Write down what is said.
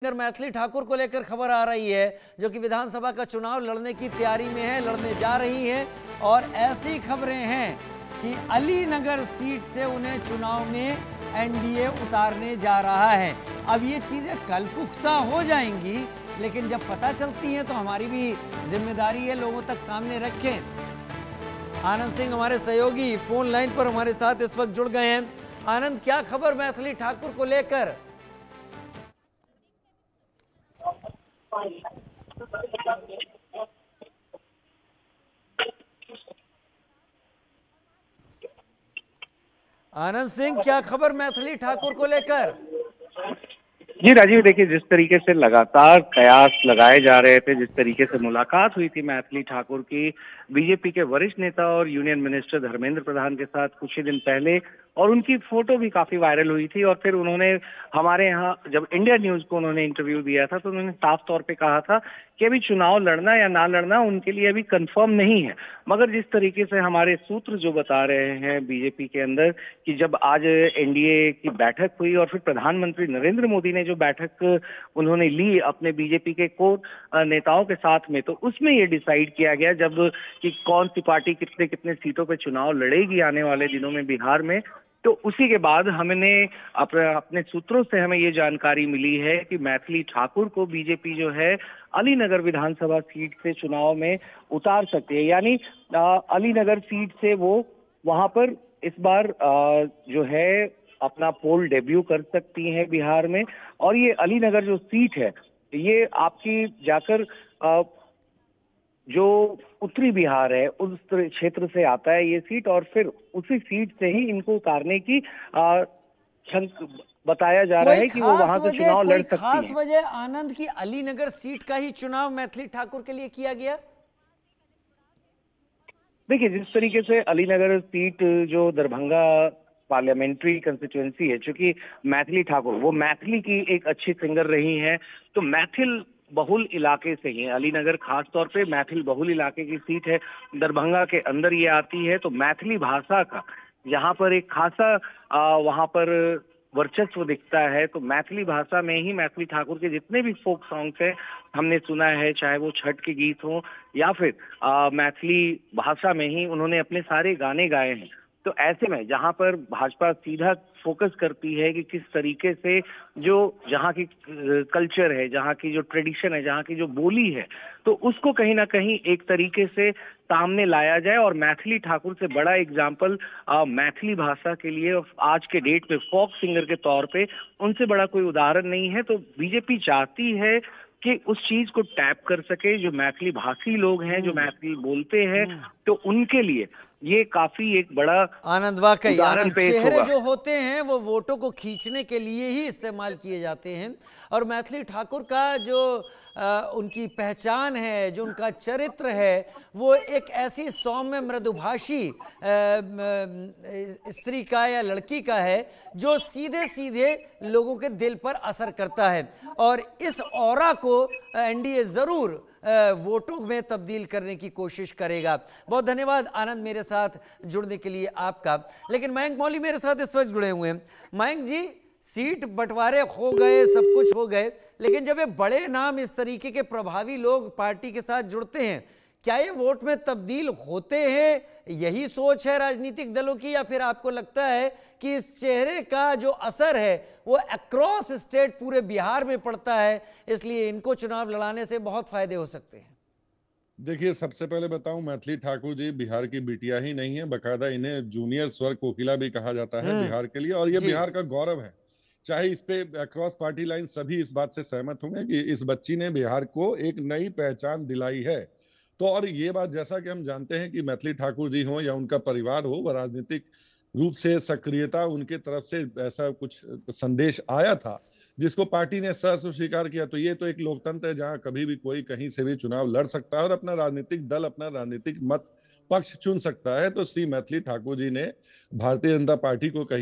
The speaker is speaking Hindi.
मैथिली ठाकुर को लेकर खबर आ रही है, जो कि विधानसभा का चुनाव लड़ने की तैयारी में है, लड़ने जा रही है। और ऐसी खबरें हैं कि अलीनगर सीट से उन्हें चुनाव में एनडीए उतारने जा रहा है। अब ये चीजें कल पुख्ता हो जाएंगी, लेकिन जब पता चलती हैं तो हमारी भी जिम्मेदारी है लोगों तक सामने रखें। आनंद सिंह हमारे सहयोगी फोन लाइन पर हमारे साथ इस वक्त जुड़ गए हैं। आनंद, क्या खबर मैथिली ठाकुर को लेकर? आनंद सिंह, क्या खबर मैथिली ठाकुर को लेकर? जी राजीव, देखिए, जिस तरीके से लगातार कयास लगाए जा रहे थे, जिस तरीके से मुलाकात हुई थी मैथिली ठाकुर की बीजेपी के वरिष्ठ नेता और यूनियन मिनिस्टर धर्मेंद्र प्रधान के साथ कुछ ही दिन पहले, और उनकी फोटो भी काफी वायरल हुई थी। और फिर उन्होंने हमारे यहाँ जब इंडिया न्यूज को उन्होंने इंटरव्यू दिया था तो उन्होंने साफ तौर पे कहा था कि अभी चुनाव लड़ना या ना लड़ना उनके लिए अभी कंफर्म नहीं है। मगर जिस तरीके से हमारे सूत्र जो बता रहे हैं बीजेपी के अंदर कि जब आज एनडीए की बैठक हुई और फिर प्रधानमंत्री नरेंद्र मोदी ने जो बैठक उन्होंने ली अपने बीजेपी के कोर नेताओं के साथ में, तो उसमें ये डिसाइड किया गया जब कि कौन सी पार्टी कितने कितने सीटों पे चुनाव लड़ेगी आने वाले दिनों में बिहार में। तो उसी के बाद हमने अपने सूत्रों से हमें ये जानकारी मिली है कि मैथिली ठाकुर को बीजेपी जो है अलीनगर विधानसभा सीट से चुनाव में उतार सकती है। यानी अलीनगर सीट से वो वहां पर इस बार जो है अपना पोल डेब्यू कर सकती हैं बिहार में। और ये अलीनगर जो सीट है, ये आपकी जाकर जो उत्तरी बिहार है उस क्षेत्र से आता है ये सीट, और फिर उसी सीट से ही इनको उतारने की बताया जा रहा है कि वो वहां से चुनाव लड़ सकती हैं। खास वजह आनंद की अलीनगर सीट का ही चुनाव मैथिली ठाकुर के लिए किया गया? देखिए, जिस तरीके से अलीनगर सीट जो दरभंगा पार्लियामेंट्री कंस्टिट्यूएंसी है, चूंकि मैथिली ठाकुर वो मैथिली की एक अच्छी सिंगर रही हैं, तो मैथिल बहुल इलाके से ही अलीनगर खास तौर पे मैथिल बहुल इलाके की सीट है, दरभंगा के अंदर ये आती है। तो मैथिली भाषा का यहाँ पर एक खासा वहां पर वर्चस्व दिखता है। तो मैथिली भाषा में ही मैथिली ठाकुर के जितने भी फोक सॉन्ग्स हैं हमने सुना है, चाहे वो छठ के गीत हों या फिर मैथिली भाषा में ही उन्होंने अपने सारे गाने गाए हैं। तो ऐसे में जहां पर भाजपा सीधा फोकस करती है कि किस तरीके से जो जहां की कल्चर है, जहां की जो ट्रेडिशन है, जहां की जो बोली है, तो उसको कहीं ना कहीं एक तरीके से सामने लाया जाए। और मैथिली ठाकुर से बड़ा एग्जाम्पल मैथिली भाषा के लिए आज के डेट पे फोक सिंगर के तौर पे उनसे बड़ा कोई उदाहरण नहीं है। तो बीजेपी चाहती है कि उस चीज को टैप कर सके, जो मैथिली भाषी लोग हैं, जो मैथिली बोलते हैं, तो उनके लिए ये काफी एक बड़ा आनंद, वाकई उदाहरण पेश चेहरे होगा। जो होते हैं वो वोटों को खींचने के लिए ही इस्तेमाल किए जाते हैं। और मैथिली ठाकुर का जो उनकी पहचान है, जो उनका चरित्र है, वो एक ऐसी सौम्य मृदुभाषी स्त्री का या लड़की का है जो सीधे सीधे लोगों के दिल पर असर करता है। और इस ऑरा को एनडीए जरूर वोटों में तब्दील करने की कोशिश करेगा। बहुत धन्यवाद आनंद, मेरे साथ जुड़ने के लिए आपका। लेकिन मयंक मौली मेरे साथ इस वक्त जुड़े हुए हैं। मयंक जी, सीट बंटवारे हो गए, सब कुछ हो गए, लेकिन जब ये बड़े नाम, इस तरीके के प्रभावी लोग पार्टी के साथ जुड़ते हैं, क्या ये वोट में तब्दील होते हैं? यही सोच है राजनीतिक दलों की, या फिर आपको लगता है कि इस चेहरे का जो असर है वो अक्रॉस स्टेट पूरे बिहार में पड़ता है, इसलिए इनको चुनाव लड़ाने से बहुत फायदे हो सकते हैं? देखिए, सबसे पहले बताऊं, मैथिली ठाकुर जी बिहार की बिटिया ही नहीं है, बकायदा इन्हें जूनियर स्वर कोकिला भी कहा जाता है बिहार के लिए, और ये बिहार का गौरव है। चाहे इस पे अक्रॉस पार्टी लाइन सभी इस बात से सहमत होंगे कि इस बच्ची ने बिहार को एक नई पहचान दिलाई है। तो और ये बात, जैसा कि हम जानते हैं कि मैथिली ठाकुर जी हो या उनका परिवार हो, वह राजनीतिक रूप से सक्रियता उनके तरफ से ऐसा कुछ संदेश आया था जिसको पार्टी ने सहर्ष स्वीकार किया। तो ये तो एक लोकतंत्र है जहां कभी भी कोई कहीं से भी चुनाव लड़ सकता है और अपना राजनीतिक दल, अपना राजनीतिक मत पक्ष चुन सकता है। तो श्री मैथिली ठाकुर जी ने भारतीय जनता पार्टी को कही